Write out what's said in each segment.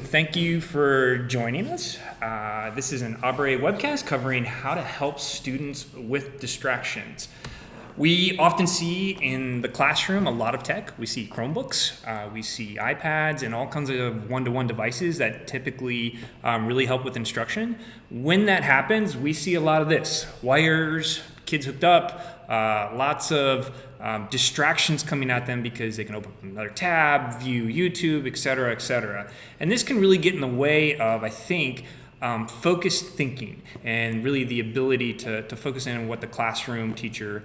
Thank you for joining us. This is an Abre Webcast covering how to help students with distractions. We often see in the classroom a lot of tech. We see Chromebooks, we see iPads, and all kinds of one-to-one devices that typically really help with instruction. When that happens, we see a lot of this: wires, kids hooked up, lots of distractions coming at them because they can open up another tab, view YouTube, et cetera, et cetera. And this can really get in the way of, I think, focused thinking and really the ability to focus in on what the classroom teacher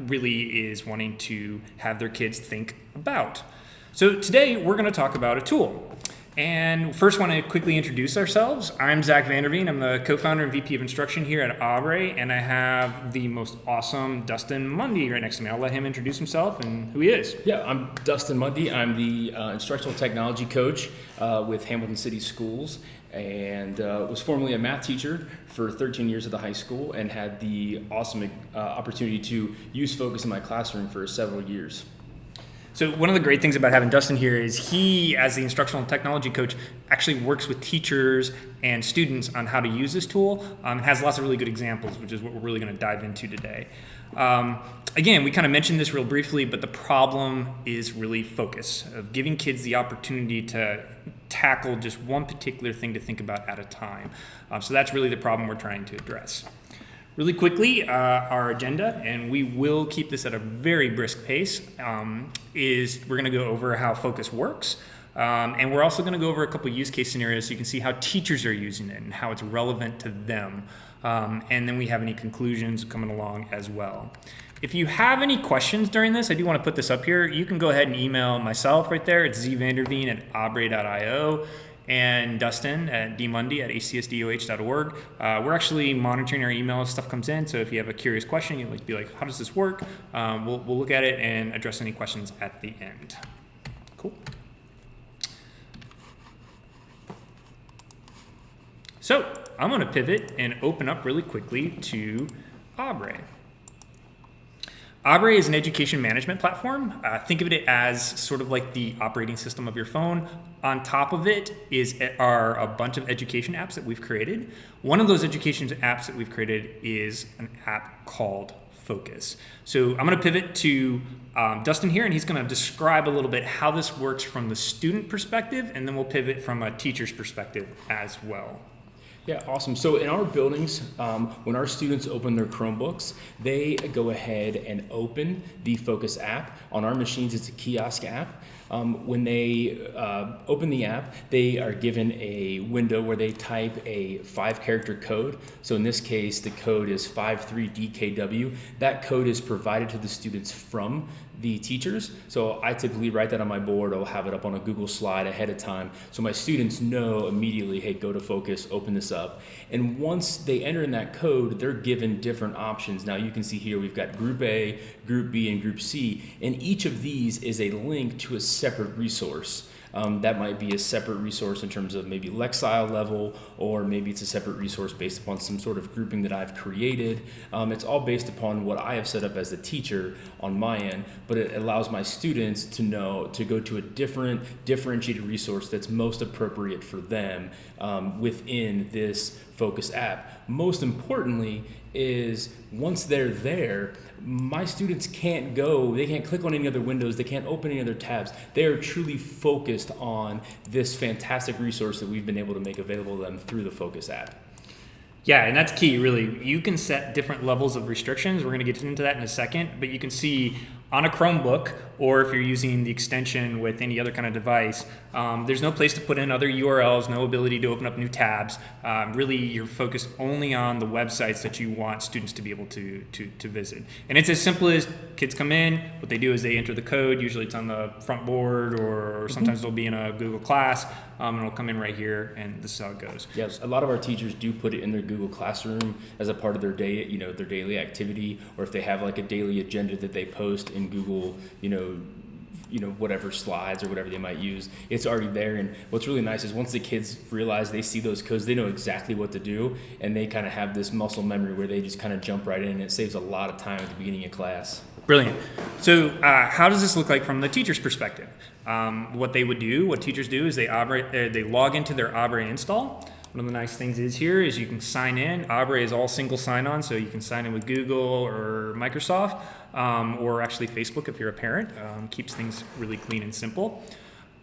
really is wanting to have their kids think about. So today we're going to talk about a tool. And first, want to quickly introduce ourselves. I'm Zach Vanderveen. I'm the co-founder and VP of Instruction here at Abre, and I have the most awesome Dustin Mundey right next to me. I'll let him introduce himself and who he is. Yeah, I'm Dustin Mundey. I'm the instructional technology coach with Hamilton City Schools, and was formerly a math teacher for 13 years at the high school, and had the awesome opportunity to use Focus in my classroom for several years. So one of the great things about having Dustin here is he, as the instructional technology coach, actually works with teachers and students on how to use this tool, and has lots of really good examples, which is what we're really going to dive into today. Again, we kind of mentioned this real briefly, but the problem is really focus, of giving kids the opportunity to tackle just one particular thing to think about at a time. So that's really the problem we're trying to address. Really quickly, our agenda, and we will keep this at a very brisk pace, is we're going to go over how Focus works, and we're also going to go over a couple use case scenarios so you can see how teachers are using it and how it's relevant to them. And then we have any conclusions coming along as well. If you have any questions during this, I do want to put this up here. You can go ahead and email myself right there. It's zvanderveen@abre.io. and Dustin at dmundy@acsdoh.org. We're actually monitoring our email as stuff comes in, so if you have a curious question, you'd like to be like, how does this work? We'll look at it and address any questions at the end. Cool. So I'm going to pivot and open up really quickly to Abre. Abre is an education management platform. Think of it as sort of like the operating system of your phone. On top of it are a bunch of education apps that we've created. One of those education apps that we've created is an app called Focus. So I'm going to pivot to Dustin here, and he's going to describe a little bit how this works from the student perspective, and then we'll pivot from a teacher's perspective as well. Yeah, awesome. So in our buildings, when our students open their Chromebooks, they go ahead and open the Focus app. On our machines, it's a kiosk app. When they open the app, they are given a window where they type a 5-character code. So in this case, the code is 53DKW. That code is provided to the students from the teachers. So I typically write that on my board. I'll have it up on a Google slide ahead of time, so my students know immediately, hey, go to Focus, open this up. And once they enter in that code, they're given different options. Now you can see here we've got Group A, Group B, and Group C, and each of these is a link to a separate resource. That might be a separate resource in terms of maybe Lexile level, or maybe it's a separate resource based upon some sort of grouping that I've created. It's all based upon what I have set up as the teacher on my end, but it allows my students to know to go to a differentiated resource that's most appropriate for them within this Focus app. Most importantly is once they're there, my students can't they can't click on any other windows, they can't open any other tabs. They are truly focused on this fantastic resource that we've been able to make available to them through the Focus app. Yeah, and that's key, really. You can set different levels of restrictions. We're going to get into that in a second, but you can see on a Chromebook, or if you're using the extension with any other kind of device, there's no place to put in other URLs, no ability to open up new tabs. Really, you're focused only on the websites that you want students to be able to visit. And it's as simple as kids come in, what they do is they enter the code, usually it's on the front board, or sometimes it'll be in a Google Class, and it'll come in right here, and this is how it goes. Yes, a lot of our teachers do put it in their Google Classroom as a part of their day, their daily activity, or if they have like a daily agenda that they post in Google, whatever slides or whatever they might use. It's already there. And what's really nice is once the kids realize they see those codes, they know exactly what to do, and they kind of have this muscle memory where they just kind of jump right in, and it saves a lot of time at the beginning of class. Brilliant. So how does this look like from the teacher's perspective? What teachers do is they log into their Abre install. One of the nice things here is you can sign in. Abre is all single sign-on, so you can sign in with Google or Microsoft, or actually Facebook if you're a parent. Keeps things really clean and simple.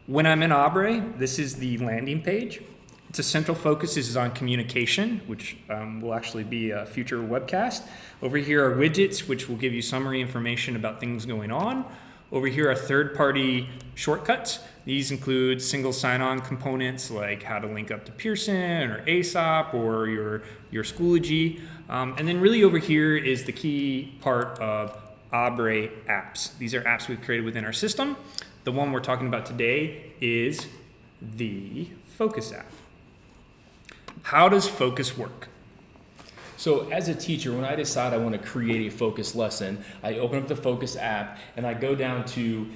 When I'm in Abre, this is the landing page. Its central focus is on communication, which will actually be a future webcast. Over here are widgets, which will give you summary information about things going on. Over here are third-party shortcuts. These include single sign-on components like how to link up to Pearson or ASOP or your Schoology. And then really over here is the key part of Abre apps. These are apps we've created within our system. The one we're talking about today is the Focus app. How does Focus work? So as a teacher, when I decide I want to create a focus lesson, I open up the Focus app and I go down to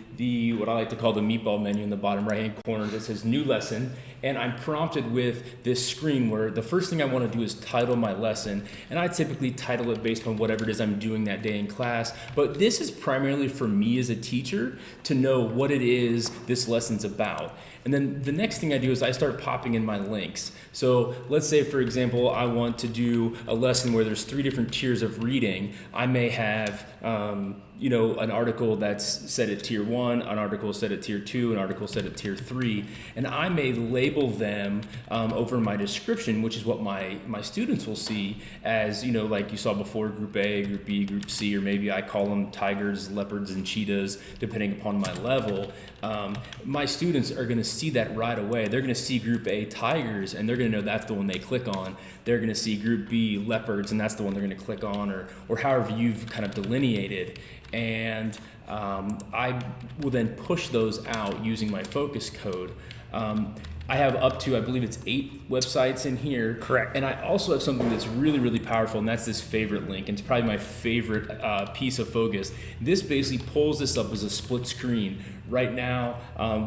what I like to call the meatball menu in the bottom right-hand corner that says New Lesson, and I'm prompted with this screen where the first thing I want to do is title my lesson, and I typically title it based on whatever it is I'm doing that day in class, but this is primarily for me as a teacher to know what it is this lesson's about. And then the next thing I do is I start popping in my links. So let's say, for example, I want to do a lesson where there's 3 different tiers of reading. I may have an article that's set at tier 1, an article set at tier 2, an article set at tier 3, and I may label them over my description, which is what my students will see as, like you saw before, group A, group B, group C, or maybe I call them tigers, leopards, and cheetahs, depending upon my level. My students are going to see that right away. They're going to see group A, tigers, and they're going to know that's the one they click on. They're going to see group B, leopards, and that's the one they're going to click on, or however you've kind of delineated. And I will then push those out using my focus code. I have up to, I believe it's 8 websites in here. Correct. And I also have something that's really, really powerful, and that's this favorite link. And it's probably my favorite piece of focus. This basically pulls this up as a split screen. Right now,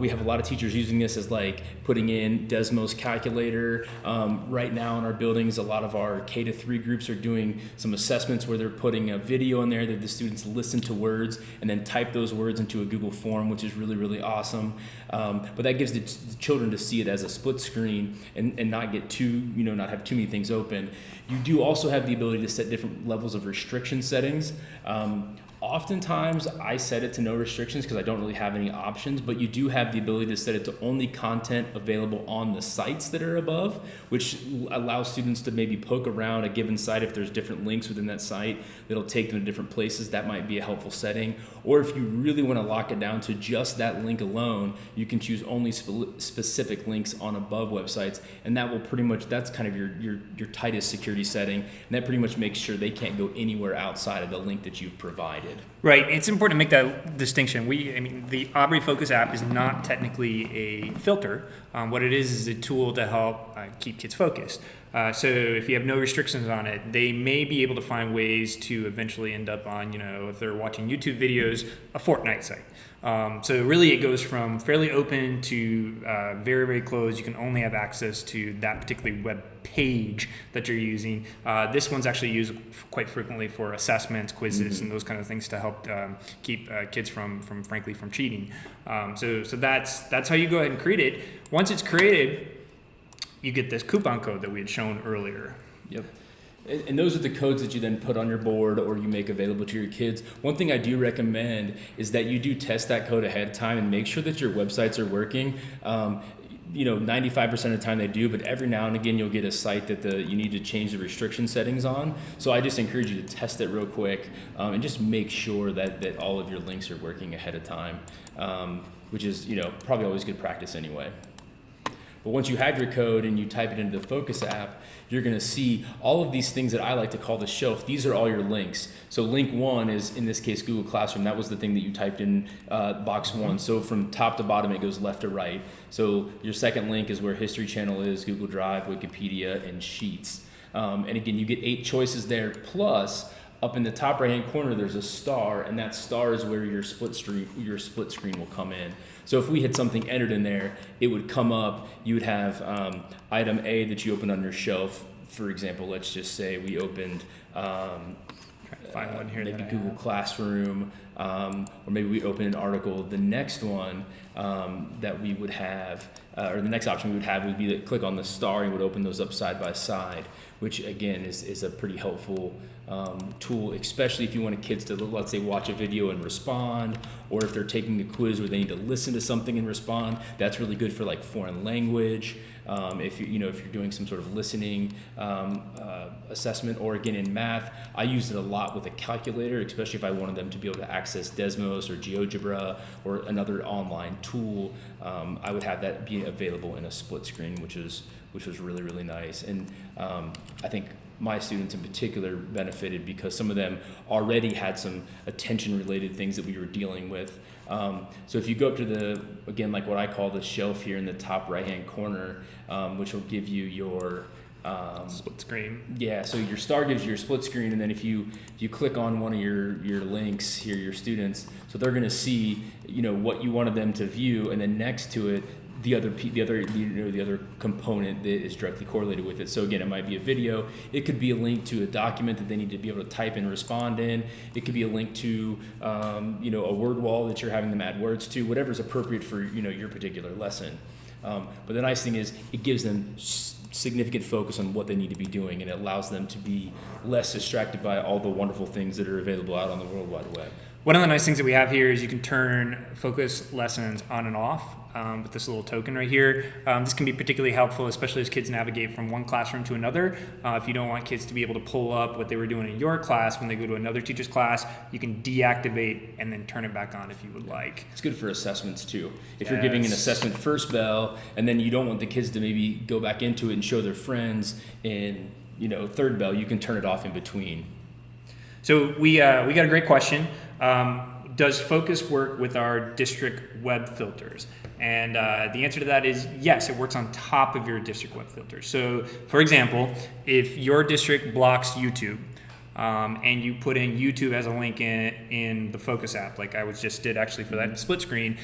we have a lot of teachers using this as like putting in Desmos calculator. Right now in our buildings, a lot of our K-3 groups are doing some assessments where they're putting a video in there that the students listen to words and then type those words into a Google form, which is really, really awesome. But that gives the children to see it as a split screen and not get not have too many things open. You do also have the ability to set different levels of restriction settings. Oftentimes, I set it to no restrictions because I don't really have any options, but you do have the ability to set it to only content available on the sites that are above, which allows students to maybe poke around a given site if there's different links within that site that'll take them to different places. That might be a helpful setting. Or if you really want to lock it down to just that link alone, you can choose only specific links on above websites, and that will that's kind of your tightest security setting, and that pretty much makes sure they can't go anywhere outside of the link that you've provided. Right. It's important to make that distinction. The Abre Focus app is not technically a filter. What it is a tool to help keep kids focused. So if you have no restrictions on it, they may be able to find ways to eventually end up on, if they're watching YouTube videos, a Fortnite site. So really it goes from fairly open to very, very closed. You can only have access to that particular web page that you're using. This one's actually used quite frequently for assessments, quizzes, and those kind of things to help keep kids from cheating. So that's how you go ahead and create it. Once it's created, you get this coupon code that we had shown earlier. Yep. And those are the codes that you then put on your board or you make available to your kids. One thing I do recommend is that you do test that code ahead of time and make sure that your websites are working. 95% of the time they do, but every now and again you'll get a site that you need to change the restriction settings on. So I just encourage you to test it real quick and just make sure that all of your links are working ahead of time, which is probably always good practice anyway. But once you have your code and you type it into the Focus app, you're going to see all of these things that I like to call the shelf. These are all your links. So link 1 is, in this case, Google Classroom. That was the thing that you typed in box 1. So from top to bottom, it goes left to right. So your second link is where History Channel is, Google Drive, Wikipedia, and Sheets. And again, you get 8 choices there, plus up in the top right hand corner there's a star, and that star is where your split screen will come in. So if we had something entered in there, it would come up. You would have item A that you opened on your shelf. For example, let's just say we opened Find one here maybe Google Classroom, or maybe we open an article. The next one that we would have, or the next option we would have would be to click on the star and would open those up side by side, which again is a pretty helpful tool, especially if you want kids to, let's say, watch a video and respond, or if they're taking a quiz where they need to listen to something and respond. That's really good for like foreign language. If you're doing some sort of listening assessment, or again in math, I used it a lot with a calculator, especially if I wanted them to be able to access Desmos or GeoGebra or another online tool. I would have that be available in a split screen, which was really, really nice. And I think my students in particular benefited because some of them already had some attention related things that we were dealing with. So if you go up to again, like what I call the shelf here in the top right hand corner, which will give you your split screen. Yeah, so your star gives you your split screen, and then if you click on one of your links here, your students, so they're going to see what you wanted them to view, and then next to it the other component that is directly correlated with it. So again, it might be a video, it could be a link to a document that they need to be able to type and respond in, it could be a link to a word wall that you're having them add words to, whatever's appropriate for your particular lesson. But the nice thing is it gives them significant focus on what they need to be doing, and it allows them to be less distracted by all the wonderful things that are available out on the World Wide Web. One of the nice things that we have here is you can turn focus lessons on and off with this little token right here. This can be particularly helpful, especially as kids navigate from one classroom to another. If you don't want kids to be able to pull up what they were doing in your class when they go to another teacher's class, you can deactivate and then turn it back on if you would like. It's good for assessments too. If you're giving an assessment first bell, and then you don't want the kids to maybe go back into it and show their friends in third bell, you can turn it off in between. So we got a great question. Does focus work with our district web filters? And the answer to that is yes, it works on top of your district web filters. So for example, if your district blocks YouTube, and you put in YouTube as a link in the Focus app, like I just did actually for that split screen,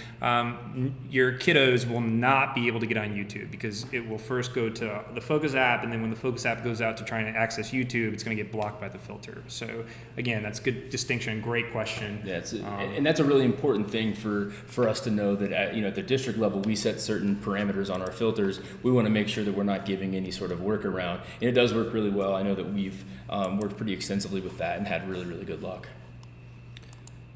your kiddos will not be able to get on YouTube because it will first go to the Focus app, and then when the Focus app goes out to try and access YouTube, it's going to get blocked by the filter. So again, that's a good distinction, great question. Yeah, and that's a really important thing for us to know that at the district level, we set certain parameters on our filters. We want to make sure that we're not giving any sort of workaround, and it does work really well. I know that we've worked pretty extensively with that and had really, really good luck.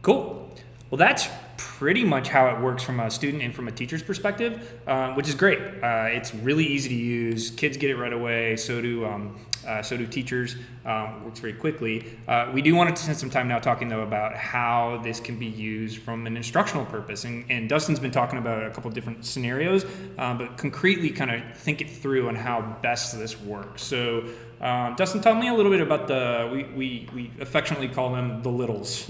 Cool. Well, that's pretty much how it works from a student and from a teacher's perspective, which is great. It's really easy to use. Kids get it right away. So do teachers. Works very quickly. We do want to spend some time now talking though about how this can be used from an instructional purpose. And Dustin's been talking about a couple of different scenarios, but concretely kind of think it through on how best this works. So Dustin, tell me a little bit about we affectionately call them the littles.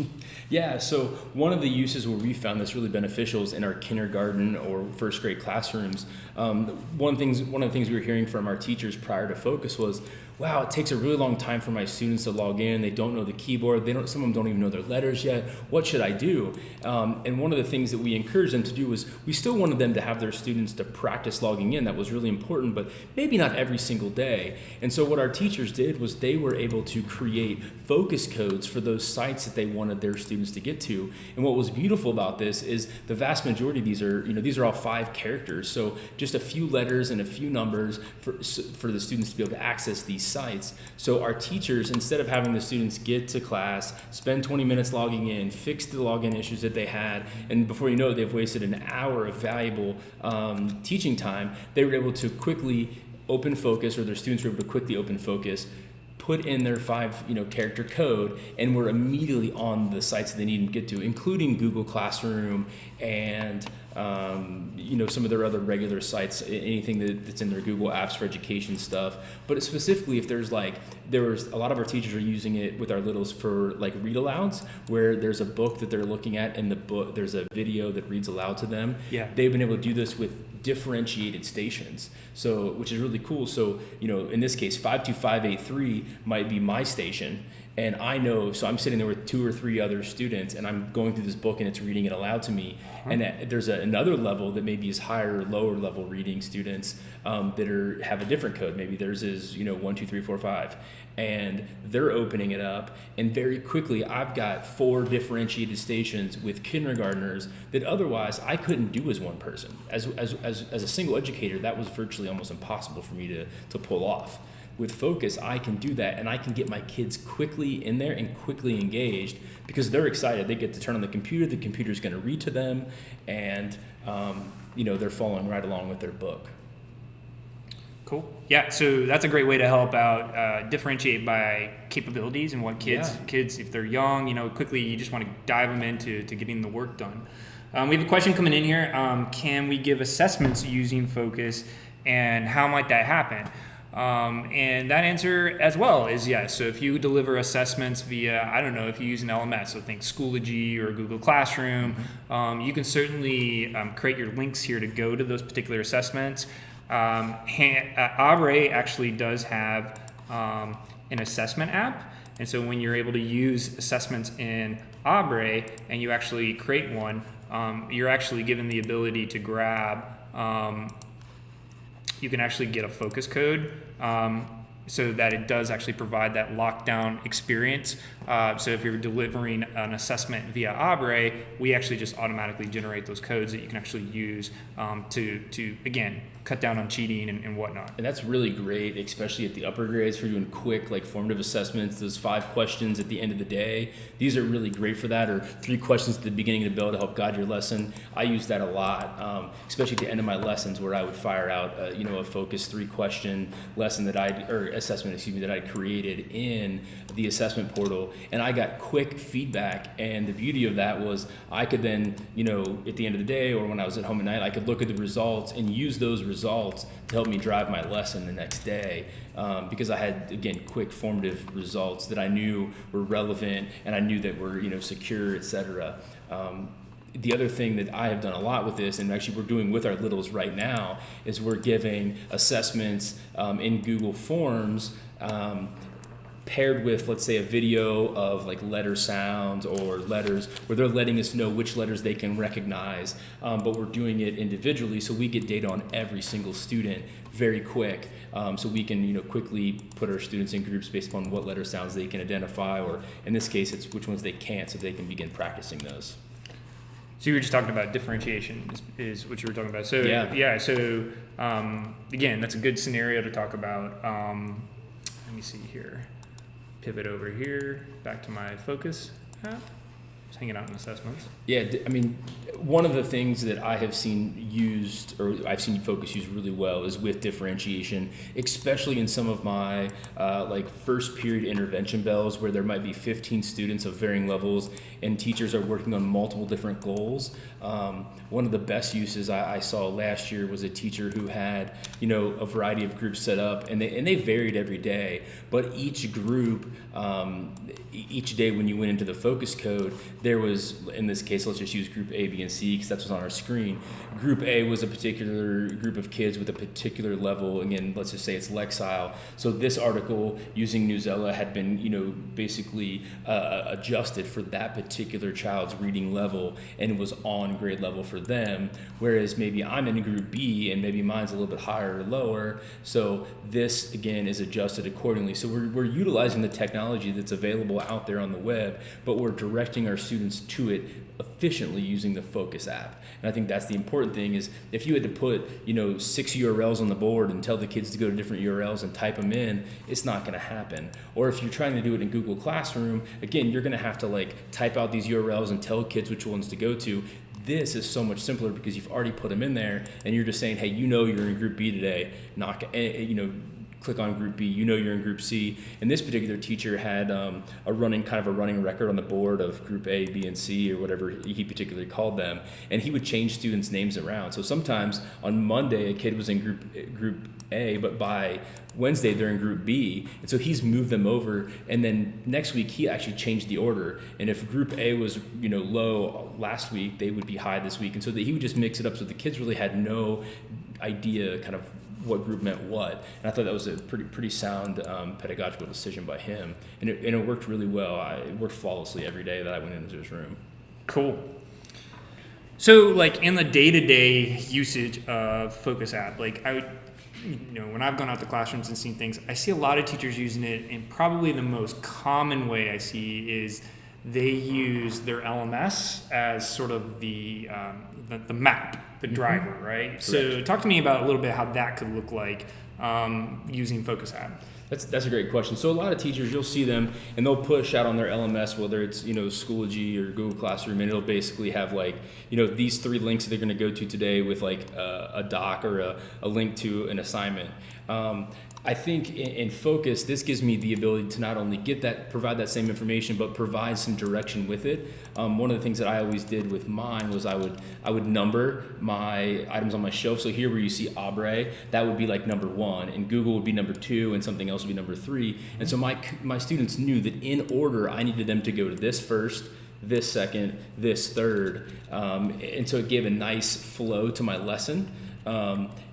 Yeah, so one of the uses where we found this really beneficial is in our kindergarten or first grade classrooms. One of the things we were hearing from our teachers prior to Focus was, wow, it takes a really long time for my students to log in. They don't know the keyboard. Some of them don't even know their letters yet. What should I do? And one of the things that we encouraged them to do was we still wanted them to have their students to practice logging in. That was really important, but maybe not every single day. And so what our teachers did was they were able to create focus codes for those sites that they wanted their students to get to. And what was beautiful about this is the vast majority of these are all 5 characters. So just a few letters and a few numbers for the students to be able to access these sites. So our teachers, instead of having the students get to class, spend 20 minutes logging in, fix the login issues that they had, and before you know it, they've wasted an hour of valuable teaching time, they were able to quickly open Focus, or their students were able to quickly open Focus, put in their 5 character code, and were immediately on the sites that they need to get to, including Google Classroom and some of their other regular sites, anything that's in their Google Apps for education stuff. But specifically, if there was a lot of our teachers are using it with our littles for like read alouds, where there's a book that they're looking at, and the book there's a video that reads aloud to them. Yeah, they've been able to do this with differentiated stations, which is really cool. So in this case, 52583 might be my station, And I know, so I'm sitting there with 2 or 3 other students, and I'm going through this book and it's reading it aloud to me. And there's another level that maybe is higher or lower level reading students that have a different code. Maybe theirs is 1, 2, 3, 4, 5, and they're opening it up. And very quickly, I've got 4 differentiated stations with kindergartners that otherwise I couldn't do as one person. As a single educator, that was virtually almost impossible for me to pull off. With Focus, I can do that, and I can get my kids quickly in there and quickly engaged because they're excited. They get to turn on the computer's going to read to them, and they're following right along with their book. Cool. Yeah, so that's a great way to help out, differentiate by capabilities and what kids, if they're young, quickly you just want to dive them into getting the work done. We have a question coming in here. Can we give assessments using Focus, and how might that happen? And that answer as well is yes. So if you deliver assessments via, I don't know, if you use an LMS, so think Schoology or Google Classroom, you can certainly create your links here to go to those particular assessments. Abre actually does have an assessment app. And so when you're able to use assessments in Abre and you actually create one, you're actually given the ability to grab you can actually get a focus code so that it does actually provide that lockdown experience. So if you're delivering an assessment via Abre, we actually just automatically generate those codes that you can actually use to again, cut down on cheating and whatnot. And that's really great, especially at the upper grades for doing quick, formative assessments, those 5 questions at the end of the day. These are really great for that, or 3 questions at the beginning of the bill to help guide your lesson. I use that a lot, especially at the end of my lessons where I would fire out, a focus 3-question lesson assessment that I created in the assessment portal. And I got quick feedback, and the beauty of that was I could then, at the end of the day or when I was at home at night, I could look at the results and use those results to help me drive my lesson the next day, because I had, again, quick formative results that I knew were relevant and I knew that were secure, etc. The other thing that I have done a lot with this, and actually we're doing with our littles right now, is we're giving assessments in Google Forms paired with, let's say, a video of letter sounds or letters where they're letting us know which letters they can recognize, but we're doing it individually so we get data on every single student very quick, so we can quickly put our students in groups based upon what letter sounds they can identify, or in this case it's which ones they can't, so they can begin practicing those. So you were just talking about differentiation is what you were talking about. So so again, that's a good scenario to talk about. Let me see here. Pivot over here, back to my Focus app. Just hanging out in assessments. Yeah, I mean, one of the things that I have seen used, or I've seen Focus use really well, is with differentiation, especially in some of my first period intervention bells where there might be 15 students of varying levels and teachers are working on multiple different goals. One of the best uses I saw last year was a teacher who had a variety of groups set up, and they varied every day, but each group, each day when you went into the Focus code, there was, in this case, let's just use group A, B, and C because that's what's on our screen. Group A was a particular group of kids with a particular level. Again, let's just say it's Lexile. So this article using Newsella had been, basically adjusted for that particular child's reading level, and it was on grade level for them. Whereas maybe I'm in group B and maybe mine's a little bit higher or lower. So this again is adjusted accordingly. So we're utilizing the technology that's available out there on the web, but we're directing our students to it efficiently using the Focus app. And I think that's the important thing, is if you had to put 6 URLs on the board and tell the kids to go to different URLs and type them in, it's not going to happen. Or if you're trying to do it in Google Classroom, again, you're going to have to type out these URLs and tell kids which ones to go to. This is so much simpler because you've already put them in there and you're just saying, hey, you're in group B today, click on group B, you're in group C. And this particular teacher had a running record on the board of group A, B, and C, or whatever he particularly called them. And he would change students' names around. So sometimes on Monday, a kid was in group A, but by Wednesday, they're in group B. And so he's moved them over. And then next week, he actually changed the order. And if group A was, low last week, they would be high this week. And so he would just mix it up so the kids really had no idea kind of what group meant what. And I thought that was a pretty sound pedagogical decision by him, and it worked really well. It worked flawlessly every day that I went into his room. Cool. So, like, in the day-to-day usage of Focus app, like, I would, when I've gone out to classrooms and seen things, I see a lot of teachers using it, and probably the most common way I see is they use their LMS as sort of the map, the driver, right? Correct. So talk to me about a little bit how that could look like using Focus app. That's a great question. So a lot of teachers, you'll see them, and they'll push out on their LMS, whether it's Schoology or Google Classroom, and it'll basically have like these 3 links that they're going to go to today with like a doc or a link to an assignment. I think in Focus, this gives me the ability to not only provide that same information, but provide some direction with it. One of the things that I always did with mine was I would number my items on my shelf. So here where you see Abre, that would be like number 1, and Google would be number 2, and something else would be number 3. And so my students knew that in order, I needed them to go to this first, this second, this third. And so it gave a nice flow to my lesson.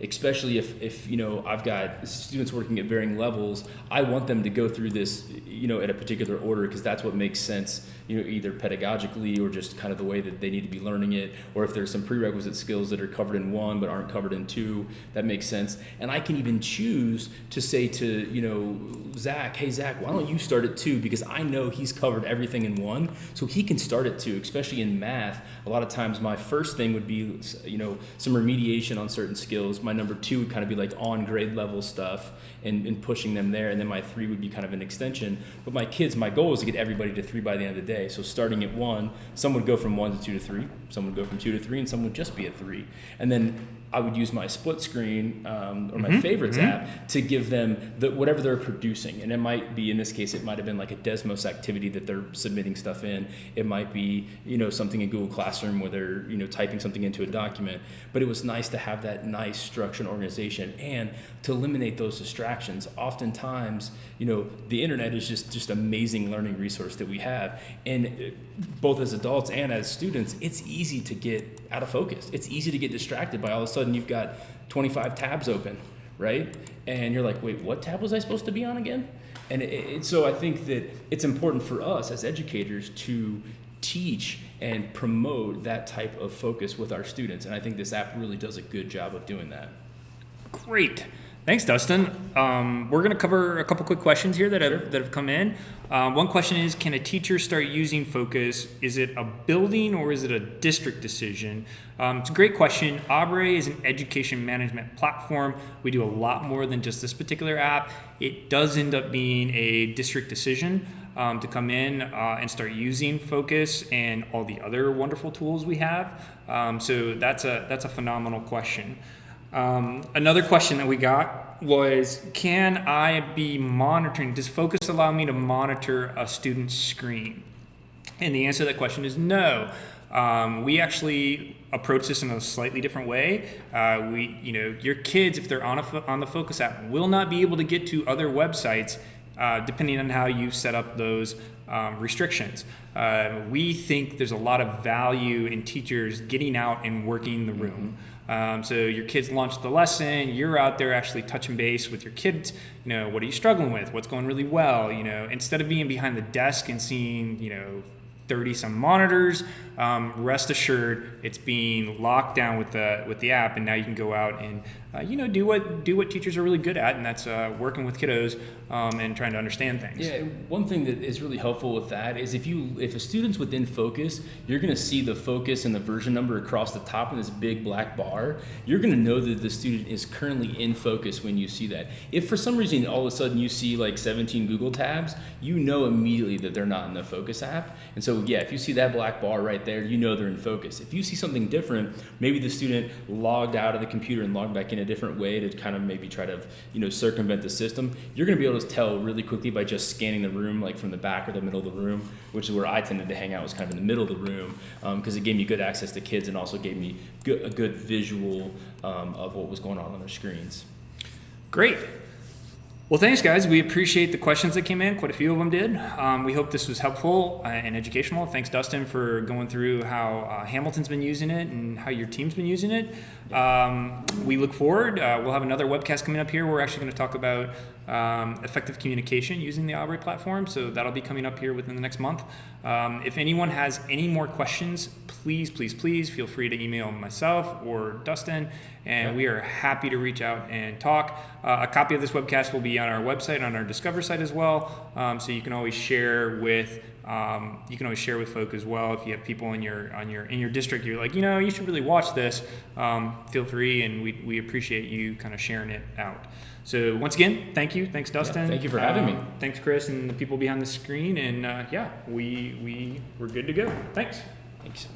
Especially if I've got students working at varying levels, I want them to go through this at a particular order, because that's what makes sense, either pedagogically or just kind of the way that they need to be learning it, or if there's some prerequisite skills that are covered in 1 but aren't covered in 2, that makes sense. And I can even choose to say to Zach, hey Zach, why don't you start at 2, because I know he's covered everything in 1, so he can start at 2. Especially in math, a lot of times my first thing would be some remediation on certain skills. My number 2 would kind of be like on grade level stuff and pushing them there, and then my 3 would be kind of an extension. But my goal is to get everybody to 3 by the end of the day. So starting at 1, some would go from 1 to 2 to 3, some would go from 2 to 3, and some would just be at 3. And then I would use my split screen or my favorites app to give them whatever they're producing. And it might be, in this case, it might have been like a Desmos activity that they're submitting stuff in. It might be, something in Google Classroom where they're, typing something into a document. But it was nice to have that nice structure and organization, and to eliminate those distractions. Oftentimes, the internet is just amazing learning resource that we have. And both as adults and as students, it's easy to get out of focus. It's easy to get distracted by all of a sudden you've got 25 tabs open, right? And you're like, wait, what tab was I supposed to be on again? And so I think that it's important for us as educators to teach and promote that type of focus with our students. And I think this app really does a good job of doing that. Great. Thanks, Dustin. We're going to cover a couple quick questions here that have come in. One question is, can a teacher start using Focus? Is it a building or is it a district decision? It's a great question. Abre is an education management platform. We do a lot more than just this particular app. It does end up being a district decision to come in and start using Focus and all the other wonderful tools we have. So that's a phenomenal question. Another question that we got was, can I be monitoring? Does Focus allow me to monitor a student's screen? And the answer to that question is no. We actually approach this in a slightly different way. Your kids, if they're on the Focus app, will not be able to get to other websites depending on how you set up those restrictions. We think there's a lot of value in teachers getting out and working the room. So your kids launch the lesson, you're out there actually touching base with your kids. What are you struggling with? What's going really well? Instead of being behind the desk and seeing, 30 some monitors, rest assured it's being locked down with the app, and now you can go out and do what teachers are really good at, and that's working with kiddos and trying to understand things. Yeah, one thing that is really helpful with that is if a student's within Focus, you're going to see the Focus and the version number across the top of this big black bar. You're going to know that the student is currently in Focus when you see that. If for some reason all of a sudden you see like 17 Google tabs, you know immediately that they're not in the Focus app. And so if you see that black bar right there, you know they're in Focus. If you see something different, maybe the student logged out of the computer and logged back in a different way to kind of maybe try to circumvent the system, you're going to be able to tell really quickly by just scanning the room, like from the back or the middle of the room, which is where I tended to hang out, was kind of in the middle of the room, because it gave me good access to kids and also gave me a good visual of what was going on their screens. Great. Well, thanks, guys. We appreciate the questions that came in. Quite a few of them did. We hope this was helpful and educational. Thanks, Dustin, for going through how Hamilton's been using it and how your team's been using it. We look forward. We'll have another webcast coming up here. We're actually going to talk about effective communication using the Abre platform. So that'll be coming up here within the next month. If anyone has any more questions, please feel free to email myself or Dustin, and we are happy to reach out and talk. A copy of this webcast will be on our website, on our Discover site as well. So you can always share with folk as well. If you have people in your district, you're like, you should really watch this. Feel free, and we appreciate you kind of sharing it out. So once again, thank you. Thanks, Dustin. Thank you for having me. Thanks, Chris, and the people behind the screen. And we're good to go. Thanks. Thanks.